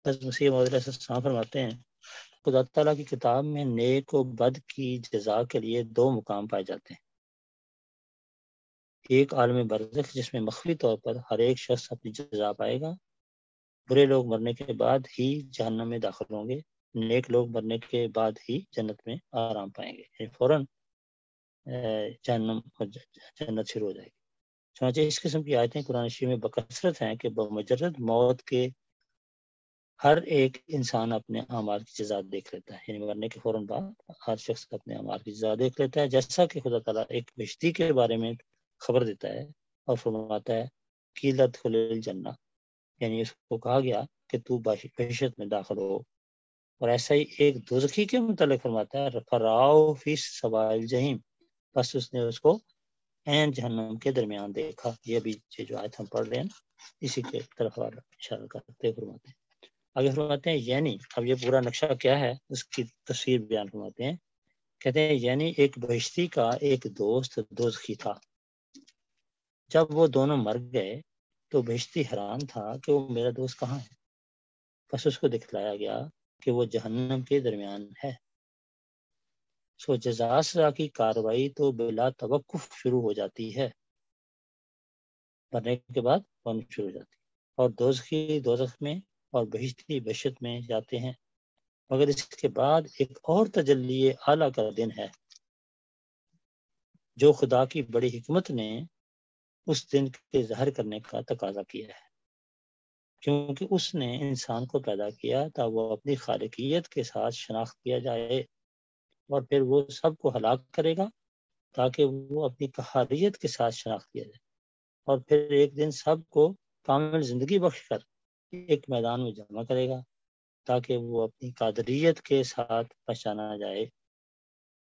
حضرت مسیح موعود علیہ السلام فرماتے ہیں خدا تعالیٰ کی کتاب میں نیک و بد کی جزا کے لیے 2 مقام پائے جاتے ہیں. ایک عالم برزخ جس میں مخفی طور پر ہر ایک شخص اپنی جزا پائے گا. برے لوگ مرنے کے بعد ہی جہنم میں داخل ہوں گے، نیک لوگ مرنے کے بعد ہی جنت میں آرام پائیں گے، یعنی فوراً جنت شروع ہو جائے گی. چنانچہ اس قسم کی آیتیں قرآن شریف میں بکثرت ہیں کہ بمجرد موت کے ہر ایک انسان اپنے اعمال کی جزا دیکھ لیتا ہے، یعنی مرنے کے فوراً بعد ہر شخص اپنے اعمال کی جزا دیکھ لیتا ہے، جیسا کہ خدا تعالیٰ ایک بشتی کے بارے میں خبر دیتا ہے اور فرماتا ہے کہ لدخل الجنہ، یعنی اس کو کہا گیا کہ تو بہشت میں داخل ہو. اور ایسا ہی ایک دوزخی کے متعلق فرماتا ہے فراؤ فی سوائل جہیم، بس اس نے اس کو عین جہنم کے درمیان دیکھا. یہ ابھی جو آیت ہم پڑھ رہے ہیں اسی کے طرف اشارہ کرتے فرماتے ہیں. آگے فرماتے ہیں یعنی اب یہ پورا نقشہ کیا ہے اس کی تصویر بیان فرماتے ہیں. کہتے ہیں یعنی ایک بہشتی کا ایک دوست دوزخی تھا. جب وہ دونوں مر گئے تو بہشتی حیران تھا کہ وہ میرا دوست کہاں ہے. پس اس کو دکھلایا گیا کہ وہ جہنم کے درمیان ہے. سو جزا سزا کی کاروائی تو بلا توقف شروع ہو جاتی ہے، مرنے کے بعد شروع ہو جاتی ہے، اور دوزخی دوزخ میں اور بہشتی بہشت میں جاتے ہیں. مگر اس کے بعد ایک اور تجلی اعلیٰ کا دن ہے جو خدا کی بڑی حکمت نے اس دن کے ظاہر کرنے کا تقاضا کیا ہے، کیونکہ اس نے انسان کو پیدا کیا تاکہ وہ اپنی خالقیت کے ساتھ شناخت کیا جائے، اور پھر وہ سب کو ہلاک کرے گا تاکہ وہ اپنی قہاریت کے ساتھ شناخت کیا جائے، اور پھر ایک دن سب کو کامل زندگی بخش کر ایک میدان میں جمع کرے گا تاکہ وہ اپنی قادریت کے ساتھ پہچانا جائے.